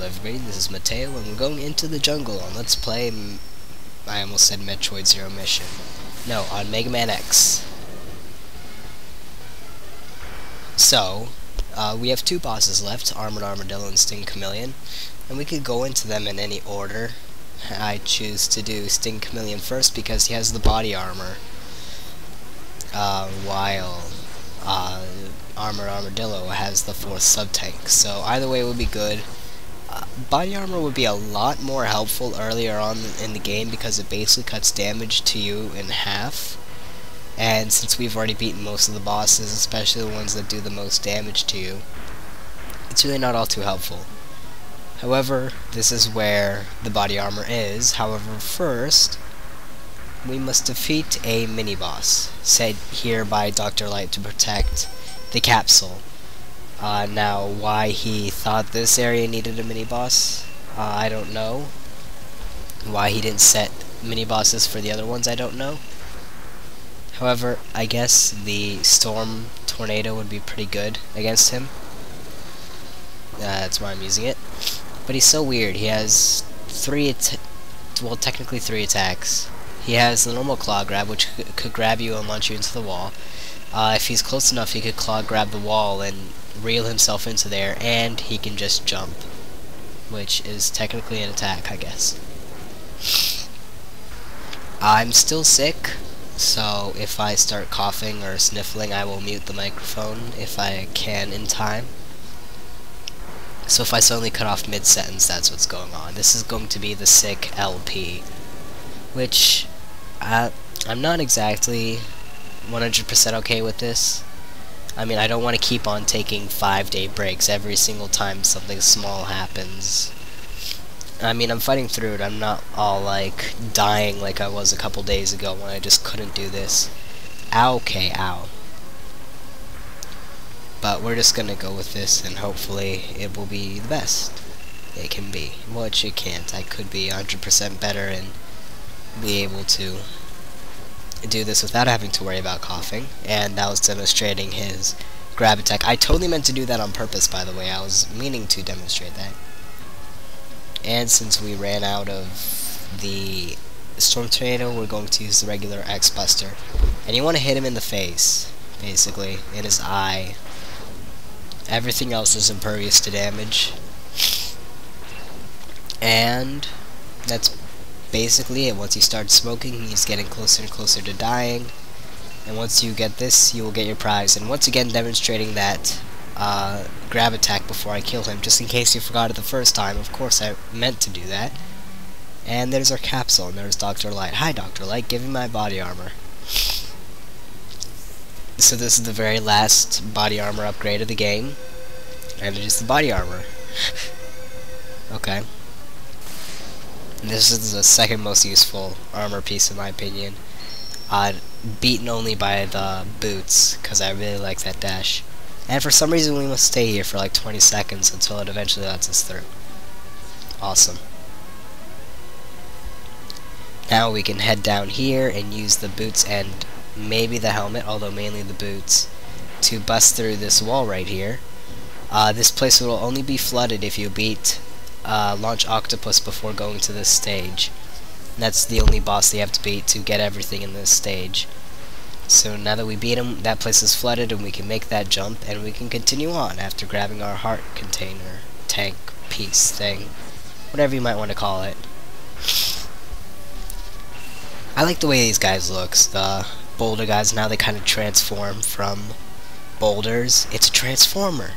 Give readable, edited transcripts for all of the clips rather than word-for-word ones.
Hello everybody, this is Mateo, and we're going into the jungle on Let's Play, I almost said Metroid Zero Mission. No, on Mega Man X. So, we have two bosses left, Armored Armadillo and Sting Chameleon, and we could go into them in any order. I choose to do Sting Chameleon first because he has the body armor, while Armored Armadillo has the 4th sub-tank. So either way would be good. Body armor would be a lot more helpful earlier on in the game because it basically cuts damage to you in half. And since we've already beaten most of the bosses, especially the ones that do the most damage to you, it's really not all too helpful. However, this is where the body armor is. However, first, we must defeat a mini-boss, said here by Dr. Light to protect the capsule. Now, why he thought this area needed a mini-boss, I don't know. Why he didn't set mini-bosses for the other ones, I don't know. However, I guess the Storm Tornado would be pretty good against him. That's why I'm using it. But he's so weird. He has technically three attacks. He has the normal claw grab, which could grab you and launch you into the wall. If he's close enough, he could claw grab the wall and reel himself into there, and he can just jump, which is technically an attack, I guess. I'm still sick, so if I start coughing or sniffling, I will mute the microphone if I can in time. So if I suddenly cut off mid-sentence, that's what's going on. This is going to be the sick LP, which I'm not exactly 100% okay with this. I mean, I don't want to keep on taking 5-day breaks every single time something small happens. I mean, I'm fighting through it. I'm not all, like, dying like I was a couple days ago when I just couldn't do this. Ow, okay, ow. But we're just gonna go with this, and hopefully it will be the best it can be. Which it can't. I could be 100% better and be able to do this without having to worry about coughing, and that was demonstrating his grab attack. I totally meant to do that on purpose, by the way. I was meaning to demonstrate that. And since we ran out of the Storm Tornado, we're going to use the regular X-Buster. And you want to hit him in the face, basically, in his eye. Everything else is impervious to damage. And that's basically it. Once he starts smoking, he's getting closer and closer to dying, and once you get this, you will get your prize. And once again demonstrating that grab attack before I kill him, just in case you forgot it the first time. Of course I meant to do that. And there's our capsule, and there's Dr. Light. Hi Dr. Light, give me my body armor. So this is the very last body armor upgrade of the game, and it is the body armor. Okay. This is the second most useful armor piece in my opinion. Beaten only by the boots, because I really like that dash. And for some reason we must stay here for like 20 seconds until it eventually lets us through. Awesome. Now we can head down here and use the boots and maybe the helmet, although mainly the boots, to bust through this wall right here. This place will only be flooded if you beat Launch Octopus before going to this stage. And that's the only boss they have to beat to get everything in this stage. So now that we beat him, that place is flooded and we can make that jump, and we can continue on after grabbing our heart container, tank, piece thing, whatever you might want to call it. I like the way these guys look. The boulder guys, now they kind of transform from boulders. It's a transformer.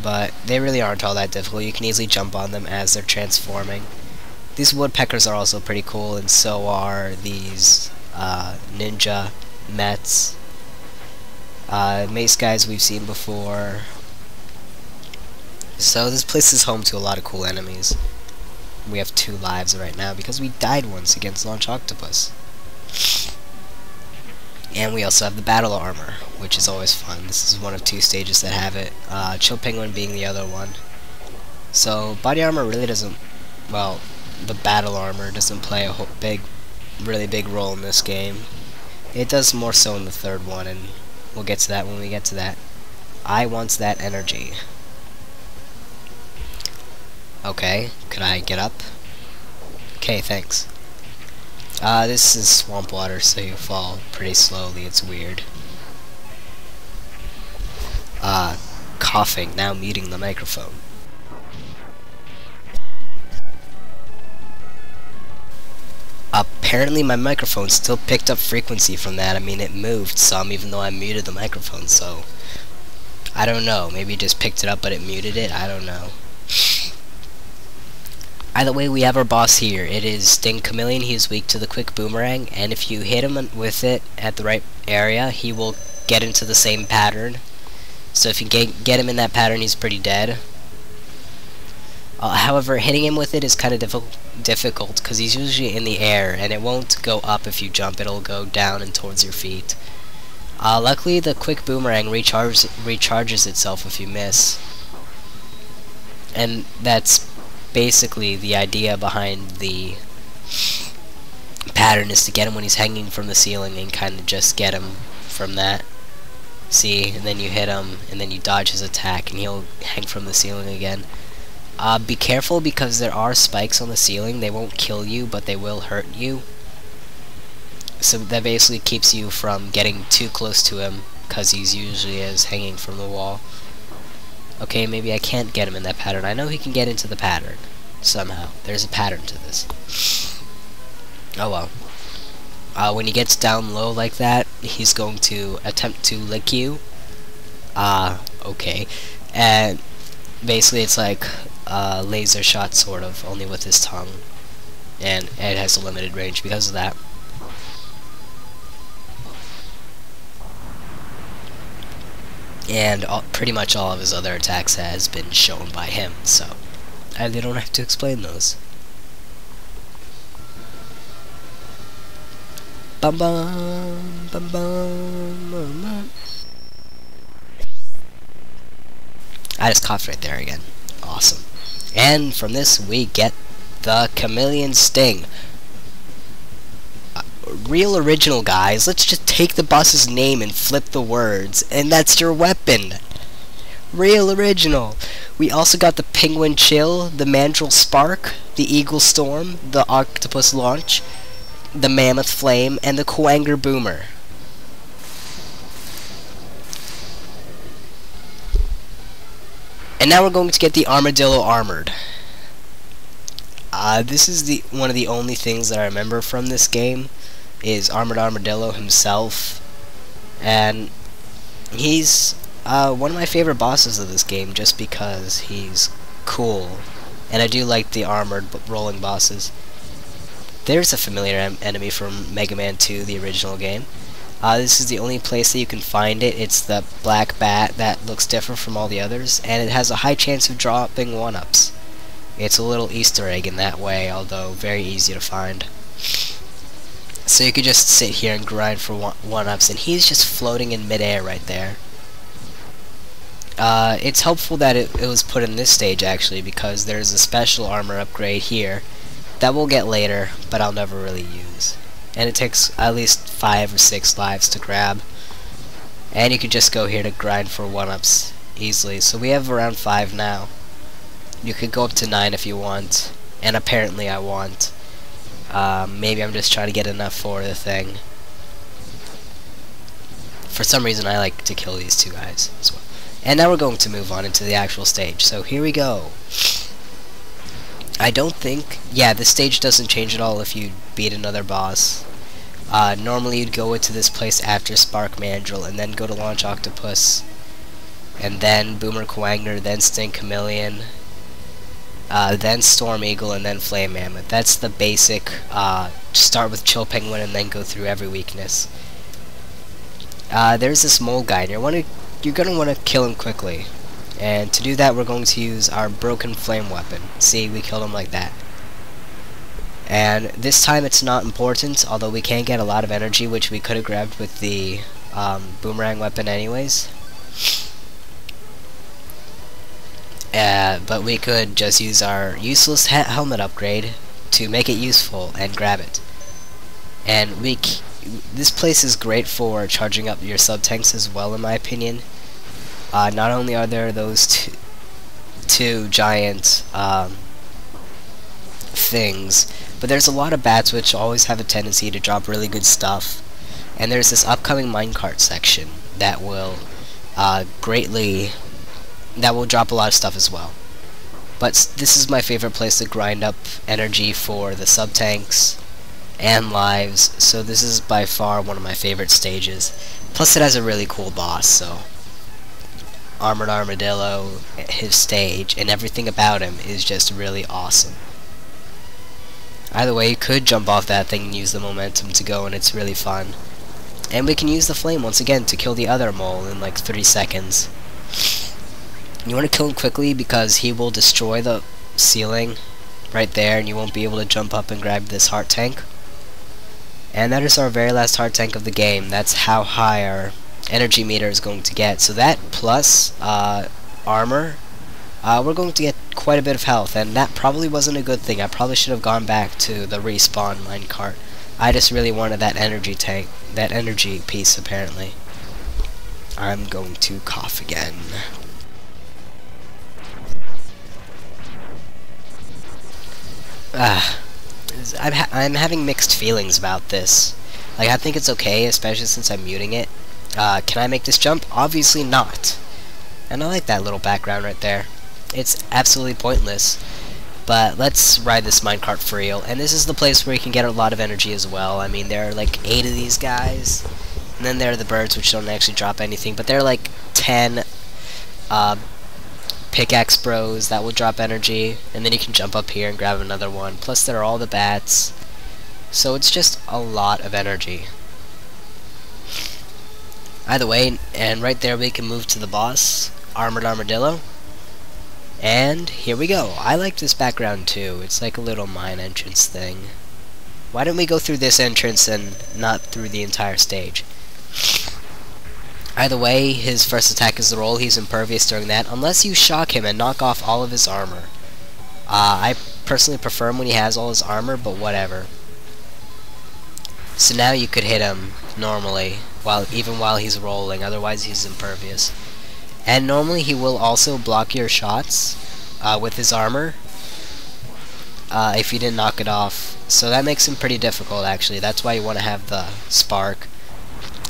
But they really aren't all that difficult. You can easily jump on them as they're transforming. These woodpeckers are also pretty cool, and so are these ninja Mets. Mace guys we've seen before. So this place is home to a lot of cool enemies. We have 2 lives right now because we died once against Launch Octopus. And we also have the battle armor, which is always fun. This is one of 2 stages that have it, Chill Penguin being the other one. So body armor really doesn't, well, the battle armor doesn't play a really big role in this game. It does more so in the 3rd one, and we'll get to that when we get to that. I want that energy. Okay, could I get up? Okay, thanks. This is swamp water, so you fall pretty slowly, it's weird. Coughing, now muting the microphone. Apparently my microphone still picked up frequency from that. I mean, it moved some even though I muted the microphone, so I don't know. Maybe it just picked it up but it muted it. I don't know. Either way, we have our boss here. It is Sting Chameleon. He is weak to the quick boomerang, and if you hit him with it at the right area, he will get into the same pattern. So if you get him in that pattern, he's pretty dead. However, hitting him with it is kind of difficult because he's usually in the air, and it won't go up if you jump. It'll go down and towards your feet. Luckily, the quick boomerang recharges itself if you miss. And that's basically the idea behind the pattern, is to get him when he's hanging from the ceiling and kind of just get him from that. See, and then you hit him, and then you dodge his attack, and he'll hang from the ceiling again. Be careful because there are spikes on the ceiling. They won't kill you, but they will hurt you. So that basically keeps you from getting too close to him, because he's usually hanging from the wall. Okay, maybe I can't get him in that pattern. I know he can get into the pattern somehow. There's a pattern to this. Oh well. When he gets down low like that, he's going to attempt to lick you. Okay. And basically it's like a laser shot, sort of, only with his tongue. And it has a limited range because of that. And pretty much all of his other attacks has been shown by him, so I don't have to explain those. Bum bum bum bum bum bum. I just coughed right there again. Awesome. And from this we get the Chameleon Sting. Real original, guys. Let's just take the boss's name and flip the words, and that's your weapon. Real original. We also got the Penguin Chill, the Mandrill Spark, the Eagle Storm, the Octopus Launch, the Mammoth Flame, and the Quanger Boomer. And now we're going to get the Armadillo Armored. This is one of the only things that I remember from this game, is Armored Armadillo himself. And he's one of my favorite bosses of this game, just because he's cool. And I do like the armored rolling bosses. There's a familiar enemy from Mega Man 2, the original game. This is the only place that you can find it. It's the black bat that looks different from all the others, and it has a high chance of dropping 1-ups. It's a little Easter egg in that way, although very easy to find. So you could just sit here and grind for 1-ups, and he's just floating in midair right there. It's helpful that it was put in this stage, actually, because there's a special armor upgrade here that we'll get later, but I'll never really use. And it takes at least 5 or 6 lives to grab. And you can just go here to grind for 1-ups easily. So we have around 5 now. You could go up to 9 if you want, and apparently I want. Maybe I'm just trying to get enough for the thing. For some reason I like to kill these two guys as well. And now we're going to move on into the actual stage. So here we go. I don't think... yeah, this stage doesn't change at all if you beat another boss. Normally you'd go into this place after Spark Mandrill, and then go to Launch Octopus, and then Boomer Quanger, then Sting Chameleon, then Storm Eagle, and then Flame Mammoth. That's the basic, start with Chill Penguin and then go through every weakness. There's this mole guy, and you're going to want to kill him quickly. And to do that, we're going to use our Broken Flame weapon. See, we killed him like that. And this time it's not important, although we can get a lot of energy, which we could have grabbed with the boomerang weapon anyways. But we could just use our useless helmet upgrade to make it useful and grab it. And this place is great for charging up your sub-tanks as well, in my opinion. Not only are there those two giant things, but there's a lot of bats which always have a tendency to drop really good stuff. And there's this upcoming minecart section that will that will drop a lot of stuff as well. But this is my favorite place to grind up energy for the sub-tanks and lives, so this is by far one of my favorite stages. Plus it has a really cool boss, so Armored Armadillo, his stage, and everything about him is just really awesome. Either way, you could jump off that thing and use the momentum to go, and it's really fun. And we can use the flame once again to kill the other mole in like 3 seconds. You want to kill him quickly because he will destroy the ceiling right there, and you won't be able to jump up and grab this heart tank. And that is our very last heart tank of the game. That's how high our energy meter is going to get. So that plus armor, we're going to get quite a bit of health, and that probably wasn't a good thing. I probably should have gone back to the respawn minecart. I just really wanted that energy tank, that energy piece apparently. I'm going to cough again. I'm having mixed feelings about this. Like, I think it's okay, especially since I'm muting it. Can I make this jump? Obviously not. And I like that little background right there. It's absolutely pointless. But let's ride this minecart for real. And this is the place where you can get a lot of energy as well. I mean, there are like 8 of these guys. And then there are the birds, which don't actually drop anything. But there are like 10 pickaxe bros that will drop energy, and then you can jump up here and grab another one. Plus there are all the bats, so it's just a lot of energy. Either way, and right there we can move to the boss, Armored Armadillo, and here we go. I like this background too. It's like a little mine entrance thing. Why don't we go through this entrance and not through the entire stage? Either way, his first attack is the roll. He's impervious during that, unless you shock him and knock off all of his armor. I personally prefer him when he has all his armor, but whatever. So now you could hit him normally, even while he's rolling, otherwise he's impervious. And normally he will also block your shots with his armor if you didn't knock it off. So that makes him pretty difficult, actually. That's why you want to have the spark.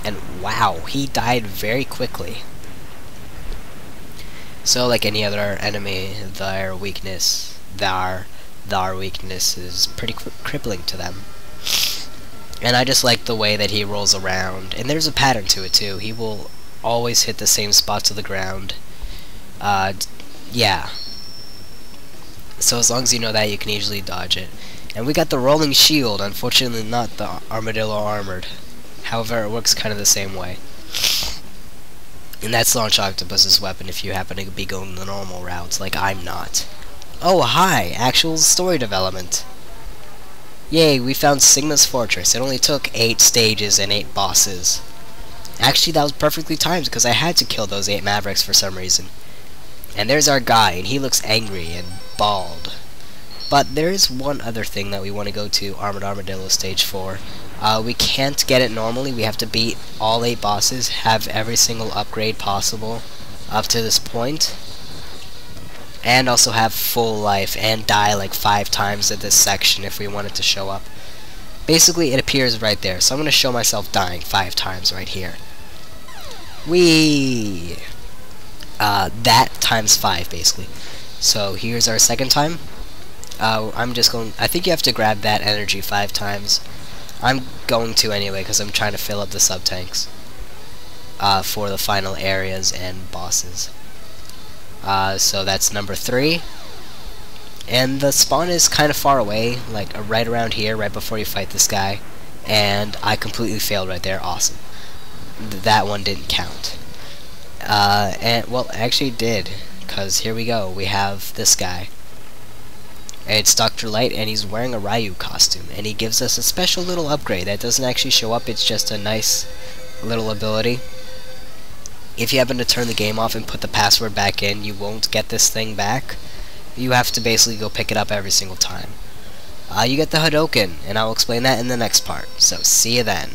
And wow, he died very quickly. So like any other enemy, their weakness is pretty crippling to them. And I just like the way that he rolls around. And there's a pattern to it too. He will always hit the same spots of the ground. Yeah. So as long as you know that, you can easily dodge it. And we got the rolling shield, unfortunately not the armadillo armored. However, it works kind of the same way. And that's Launch Octopus's weapon if you happen to be going the normal routes, like I'm not. Oh, hi! Actual story development. Yay, we found Sigma's Fortress. It only took 8 stages and 8 bosses. Actually, that was perfectly timed, because I had to kill those 8 mavericks for some reason. And there's our guy, and he looks angry and bald. But there is one other thing that we want to go to Armored Armadillo Stage 4. We can't get it normally. We have to beat all 8 bosses, have every single upgrade possible up to this point, and also have full life and die like 5 times at this section if we want it to show up. Basically, it appears right there. So I'm going to show myself dying 5 times right here. Whee! That times 5, basically. So here's our second time. I think you have to grab that energy 5 times. I'm going to anyway, because I'm trying to fill up the sub-tanks for the final areas and bosses. So that's number 3. And the spawn is kind of far away, like right around here, right before you fight this guy. And I completely failed right there. Awesome. That one didn't count. Well, actually it did, because here we go. We have this guy. It's Dr. Light, and he's wearing a Ryu costume, and he gives us a special little upgrade that doesn't actually show up. It's just a nice little ability. If you happen to turn the game off and put the password back in, you won't get this thing back. You have to basically go pick it up every single time. You get the HADOUKEN, and I'll explain that in the next part. So see you then.